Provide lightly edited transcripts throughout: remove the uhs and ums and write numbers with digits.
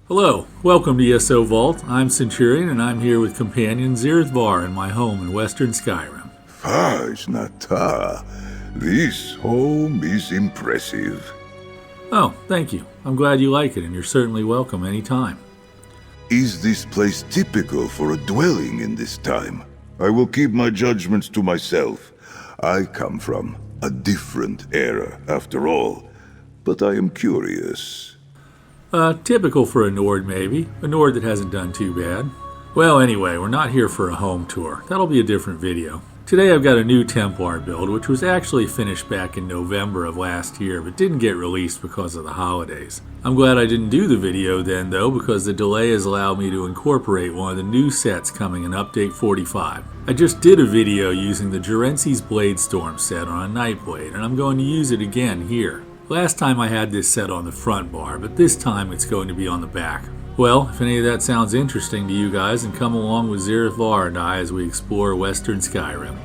Hello, welcome to ESO Vault. I'm Centurion and I'm here with companion Zirthvar in my home in western Skyrim. Fajnata, this home is impressive. Oh, thank you. I'm glad you like it and you're certainly welcome anytime. Is this place typical for a dwelling in this time? I will keep my judgments to myself. I come from a different era, after all. But I am curious. Typical for a Nord maybe. A Nord that hasn't done too bad. Well, anyway, we're not here for a home tour. That'll be a different video. Today I've got a new Templar build, which was actually finished back in November of last year, but didn't get released because of the holidays. I'm glad I didn't do the video then, though, because the delay has allowed me to incorporate one of the new sets coming in Update 45. I just did a video using the Gerency's Bladestorm set on a Nightblade, and I'm going to use it again here. Last time I had this set on the front bar, but this time it's going to be on the back. Well, if any of that sounds interesting to you guys, then come along with Zirthvar and I as we explore western Skyrim.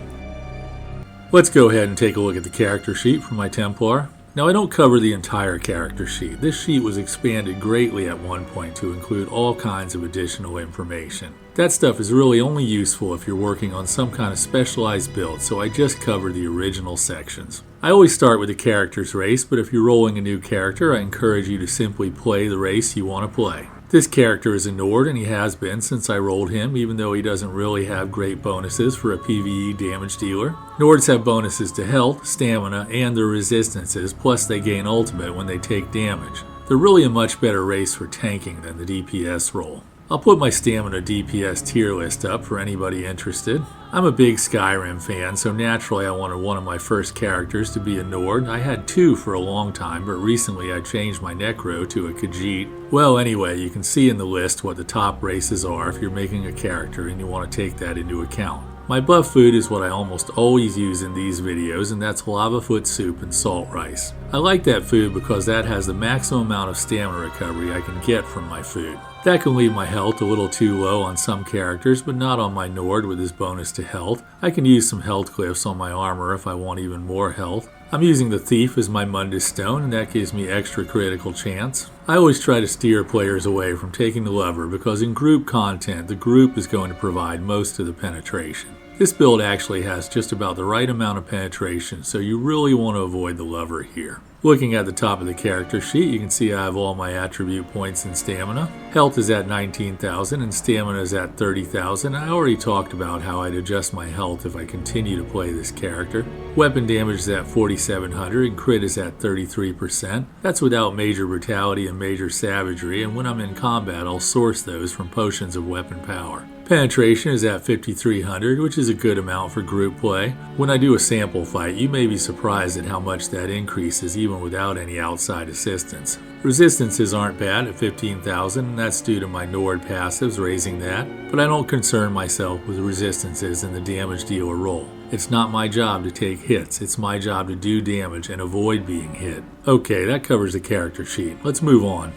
Let's go ahead and take a look at the character sheet for my Templar. Now, I don't cover the entire character sheet. This sheet was expanded greatly at one point to include all kinds of additional information. That stuff is really only useful if you're working on some kind of specialized build, so I just cover the original sections. I always start with the character's race, but if you're rolling a new character, I encourage you to simply play the race you want to play. This character is a Nord, and he has been since I rolled him, even though he doesn't really have great bonuses for a PvE damage dealer. Nords have bonuses to health, stamina, and their resistances, plus they gain ultimate when they take damage. They're really a much better race for tanking than the DPS role. I'll put my stamina DPS tier list up for anybody interested. I'm a big Skyrim fan, so naturally I wanted one of my first characters to be a Nord. I had two for a long time, but recently I changed my Necro to a Khajiit. Well, anyway, you can see in the list what the top races are if you're making a character and you want to take that into account. My buff food is what I almost always use in these videos, and that's lava foot soup and salt rice. I like that food because that has the maximum amount of stamina recovery I can get from my food. That can leave my health a little too low on some characters, but not on my Nord with his bonus to health. I can use some health cliffs on my armor if I want even more health. I'm using the Thief as my Mundus Stone, and that gives me extra critical chance. I always try to steer players away from taking the Lover because in group content, the group is going to provide most of the penetration. This build actually has just about the right amount of penetration, so you really want to avoid the Lover here. Looking at the top of the character sheet, you can see I have all my attribute points and stamina. Health is at 19,000 and stamina is at 30,000. I already talked about how I'd adjust my health if I continue to play this character. Weapon damage is at 4,700 and crit is at 33%. That's without major brutality and major savagery, and when I'm in combat I'll source those from potions of weapon power. Penetration is at 5,300, which is a good amount for group play. When I do a sample fight, you may be surprised at how much that increases even without any outside assistance. Resistances aren't bad at 15,000, and that's due to my Nord passives raising that, but I don't concern myself with resistances in the damage dealer role. It's not my job to take hits, it's my job to do damage and avoid being hit. Okay, that covers the character sheet. Let's move on.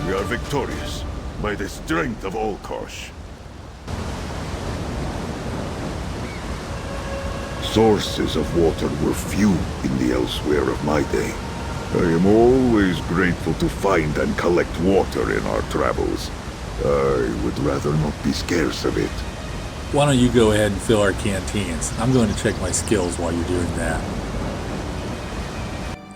We are victorious by the strength of Olkosh. Sources of water were few in the elsewhere of my day. I am always grateful to find and collect water in our travels. I would rather not be scarce of it. Why don't you go ahead and fill our canteens? I'm going to check my skills while you're doing that.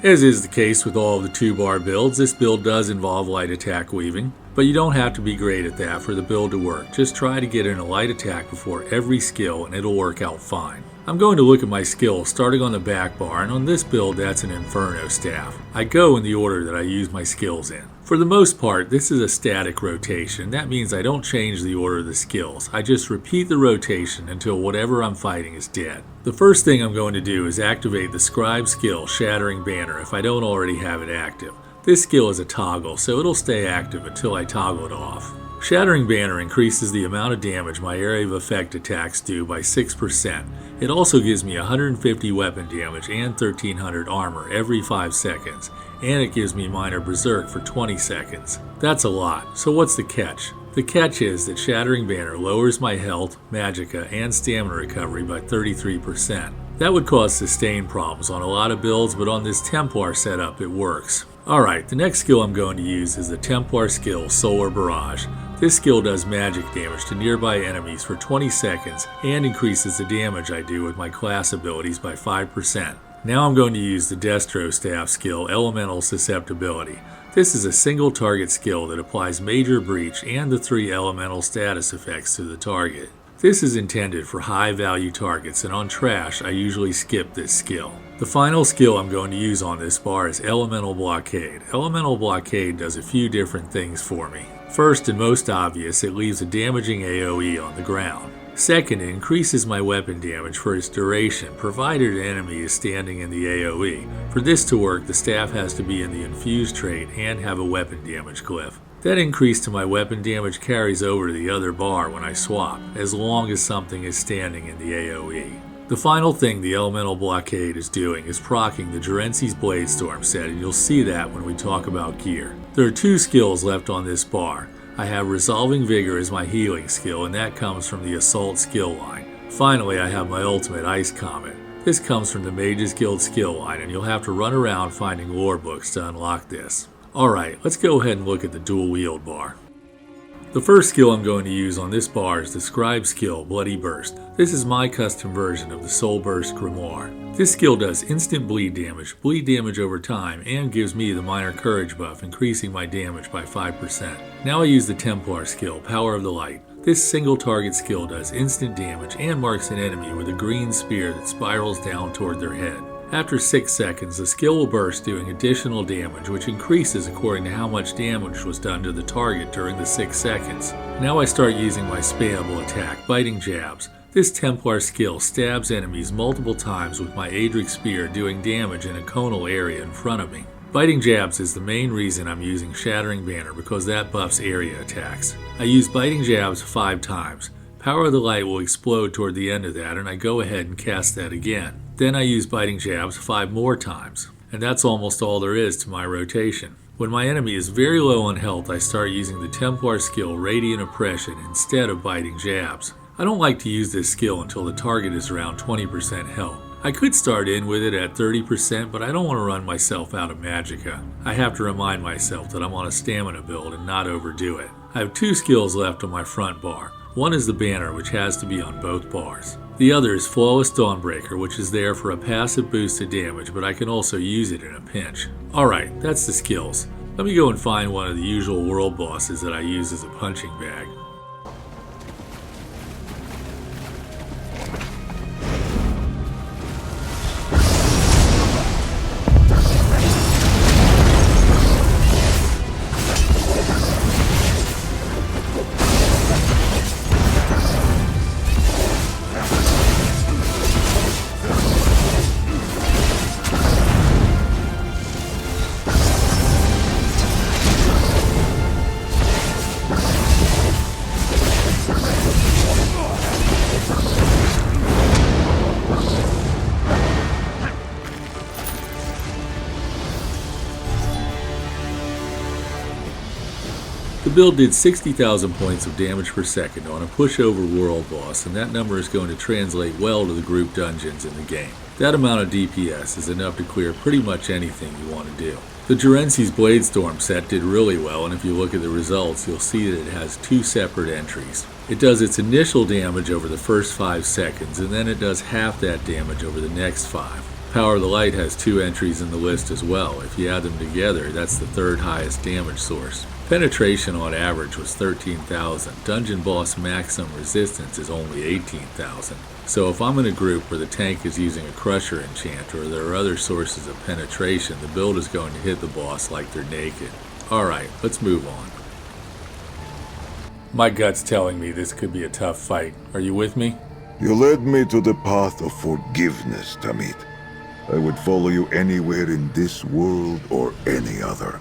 As is the case with all of the 2-bar builds, this build does involve light attack weaving, but you don't have to be great at that for the build to work. Just try to get in a light attack before every skill and it'll work out fine. I'm going to look at my skills starting on the back bar, and on this build that's an Inferno staff. I go in the order that I use my skills in. For the most part, this is a static rotation. That means I don't change the order of the skills. I just repeat the rotation until whatever I'm fighting is dead. The first thing I'm going to do is activate the Scribe skill, Shattering Banner, if I don't already have it active. This skill is a toggle, so it'll stay active until I toggle it off. Shattering Banner increases the amount of damage my area of effect attacks do by 6%. It also gives me 150 weapon damage and 1300 armor every 5 seconds, and it gives me Minor Berserk for 20 seconds. That's a lot, so what's the catch? The catch is that Shattering Banner lowers my health, magicka, and stamina recovery by 33%. That would cause sustain problems on a lot of builds, but on this Templar setup it works. Alright, the next skill I'm going to use is the Templar skill, Solar Barrage. This skill does magic damage to nearby enemies for 20 seconds and increases the damage I do with my class abilities by 5%. Now I'm going to use the Destro staff skill, Elemental Susceptibility. This is a single target skill that applies Major Breach and the 3 elemental status effects to the target. This is intended for high value targets, and on trash I usually skip this skill. The final skill I'm going to use on this bar is Elemental Blockade. Elemental Blockade does a few different things for me. First and most obvious, it leaves a damaging AoE on the ground. Second, it increases my weapon damage for its duration, provided an enemy is standing in the AoE. For this to work, the staff has to be in the infused trait and have a weapon damage glyph. That increase to my weapon damage carries over to the other bar when I swap, as long as something is standing in the AoE. The final thing the Elemental Blockade is doing is proccing the Gerency's Bladestorm set, and you'll see that when we talk about gear. There are 2 skills left on this bar. I have Resolving Vigor as my healing skill, and that comes from the Assault skill line. Finally, I have my ultimate Ice Comet. This comes from the Mages Guild skill line, and you'll have to run around finding lore books to unlock this. Alright, let's go ahead and look at the dual wield bar. The first skill I'm going to use on this bar is the Scribe skill, Bloody Burst. This is my custom version of the Soul Burst Grimoire. This skill does instant bleed damage over time, and gives me the minor courage buff, increasing my damage by 5%. Now I use the Templar skill, Power of the Light. This single target skill does instant damage and marks an enemy with a green spear that spirals down toward their head. After 6 seconds, the skill will burst, doing additional damage, which increases according to how much damage was done to the target during the 6 seconds. Now I start using my spammable attack, Biting Jabs. This Templar skill stabs enemies multiple times with my Adric Spear, doing damage in a conal area in front of me. Biting Jabs is the main reason I'm using Shattering Banner, because that buffs area attacks. I use Biting Jabs 5 times. Power of the Light will explode toward the end of that, and I go ahead and cast that again. Then I use Biting Jabs 5 more times, and that's almost all there is to my rotation. When my enemy is very low on health, I start using the Templar skill Radiant Oppression instead of Biting Jabs. I don't like to use this skill until the target is around 20% health. I could start in with it at 30%, but I don't want to run myself out of magicka. I have to remind myself that I'm on a stamina build and not overdo it. I have 2 skills left on my front bar. One is the banner, which has to be on both bars. The other is Flawless Dawnbreaker, which is there for a passive boost to damage, but I can also use it in a pinch. Alright, that's the skills. Let me go and find one of the usual world bosses that I use as a punching bag. The build did 60,000 points of damage per second on a pushover world boss, and that number is going to translate well to the group dungeons in the game. That amount of DPS is enough to clear pretty much anything you want to do. The Gerency's Bladestorm set did really well, and if you look at the results, you'll see that it has 2 separate entries. It does its initial damage over the first 5 seconds, and then it does half that damage over the next 5. Power of the Light has 2 entries in the list as well. If you add them together, that's the 3rd highest damage source. Penetration on average was 13,000. Dungeon boss maximum resistance is only 18,000. So if I'm in a group where the tank is using a Crusher enchant or there are other sources of penetration, the build is going to hit the boss like they're naked. Alright, let's move on. My gut's telling me this could be a tough fight. Are you with me? You led me to the path of forgiveness, Tamit. I would follow you anywhere in this world or any other.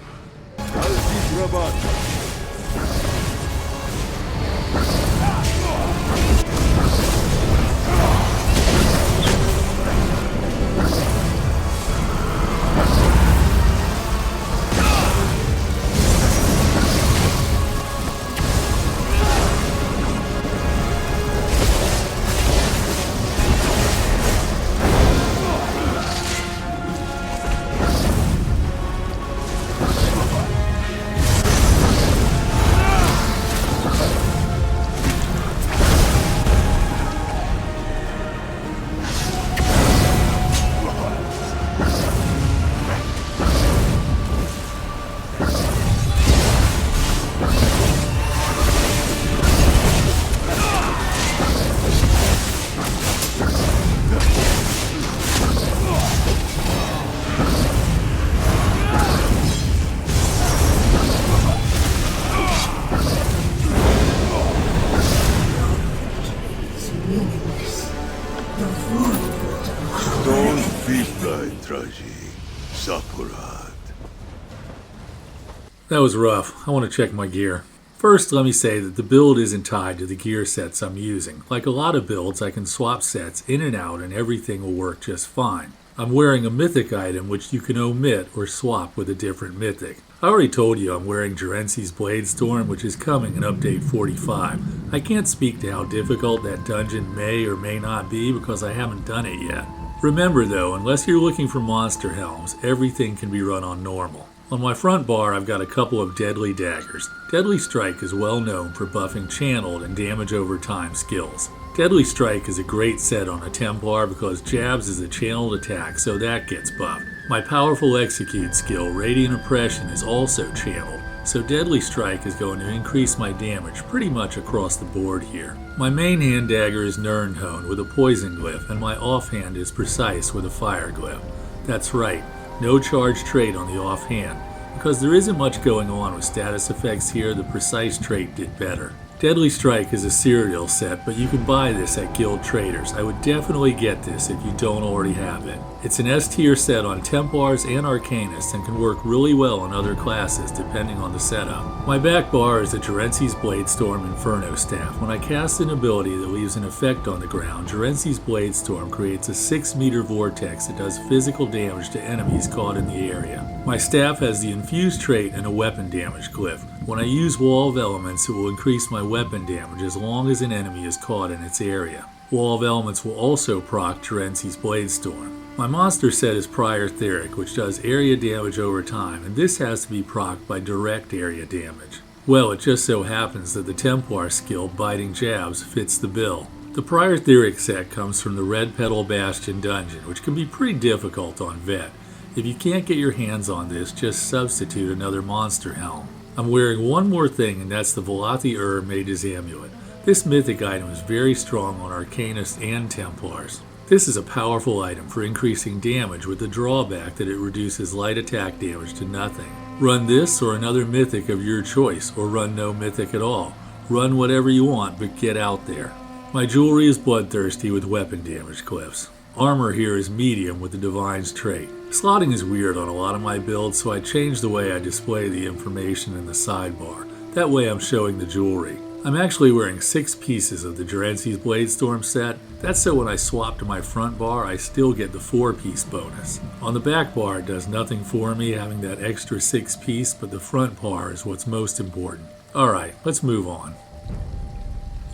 That was rough. I want to check my gear. First, let me say that the build isn't tied to the gear sets I'm using. Like a lot of builds, I can swap sets in and out and everything will work just fine. I'm wearing a mythic item which you can omit or swap with a different mythic. I already told you I'm wearing Gerency's Bladestorm, which is coming in update 45. I can't speak to how difficult that dungeon may or may not be because I haven't done it yet. Remember though, unless you're looking for monster helms, everything can be run on normal. On my front bar, I've got a couple of Deadly Daggers. Deadly Strike is well known for buffing channeled and damage over time skills. Deadly Strike is a great set on a Templar because jabs is a channeled attack, so that gets buffed. My powerful Execute skill, Radiant Oppression, is also channeled, so Deadly Strike is going to increase my damage pretty much across the board here. My main hand dagger is Nirnhone with a poison glyph, and my offhand is Precise with a fire glyph. That's right. No charge trait on the offhand. Because there isn't much going on with status effects here, the Precise trait did better. Deadly Strike is a serial set, but you can buy this at Guild Traders. I would definitely get this if you don't already have it. It's an S tier set on Templars and Arcanists and can work really well on other classes depending on the setup. My back bar is a Gerency's Bladestorm Inferno staff. When I cast an ability that leaves an effect on the ground, Gerency's Bladestorm creates a 6-meter vortex that does physical damage to enemies caught in the area. My staff has the Infused trait and a weapon damage glyph. When I use Wall of Elements, it will increase my weapon damage as long as an enemy is caught in its area. Wall of Elements will also proc Gerency's Bladestorm. My monster set is Prior Theric, which does area damage over time, and this has to be procced by direct area damage. Well, it just so happens that the Templar skill, Biting Jabs, fits the bill. The Prior Theric set comes from the Red Petal Bastion dungeon, which can be pretty difficult on Vet. If you can't get your hands on this, just substitute another monster helm. I'm wearing one more thing, and that's the Velothi Mage's Amulet. This mythic item is very strong on Arcanists and Templars. This is a powerful item for increasing damage with the drawback that it reduces light attack damage to nothing. Run this or another mythic of your choice, or run no mythic at all. Run whatever you want, but get out there. My jewelry is Bloodthirsty with weapon damage glyphs. Armor here is medium with the Divine's trait. Slotting is weird on a lot of my builds, so I changed the way I display the information in the sidebar. That way I'm showing the jewelry. I'm actually wearing 6 pieces of the Gerency's Bladestorm set. That's so when I swap to my front bar, I still get the 4-piece bonus. On the back bar, it does nothing for me having that extra 6-piece, but the front bar is what's most important. Alright, let's move on.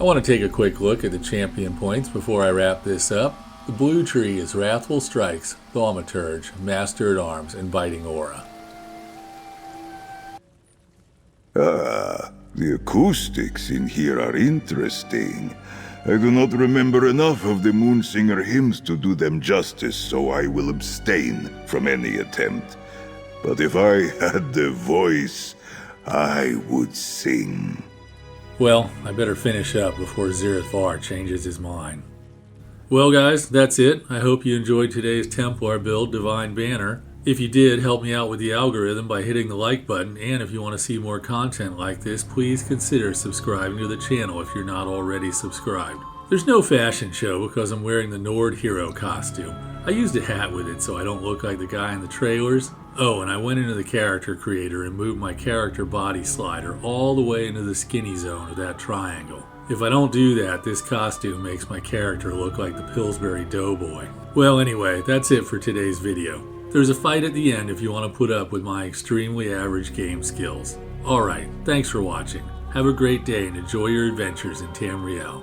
I want to take a quick look at the champion points before I wrap this up. The blue tree is Wrathful Strikes, Thaumaturge, Master at Arms, and Biting Aura. Ah, the acoustics in here are interesting. I do not remember enough of the Moonsinger hymns to do them justice, so I will abstain from any attempt. But if I had the voice, I would sing. Well, I better finish up before Zirathar changes his mind. Well guys, that's it. I hope you enjoyed today's Templar build, Divine Banner. If you did, help me out with the algorithm by hitting the like button, and if you want to see more content like this, please consider subscribing to the channel if you're not already subscribed. There's no fashion show because I'm wearing the Nord hero costume. I used a hat with it so I don't look like the guy in the trailers. Oh, and I went into the character creator and moved my character body slider all the way into the skinny zone of that triangle. If I don't do that, this costume makes my character look like the Pillsbury Doughboy. Well anyway, that's it for today's video. There's a fight at the end if you want to put up with my extremely average game skills. Alright, thanks for watching. Have a great day and enjoy your adventures in Tamriel.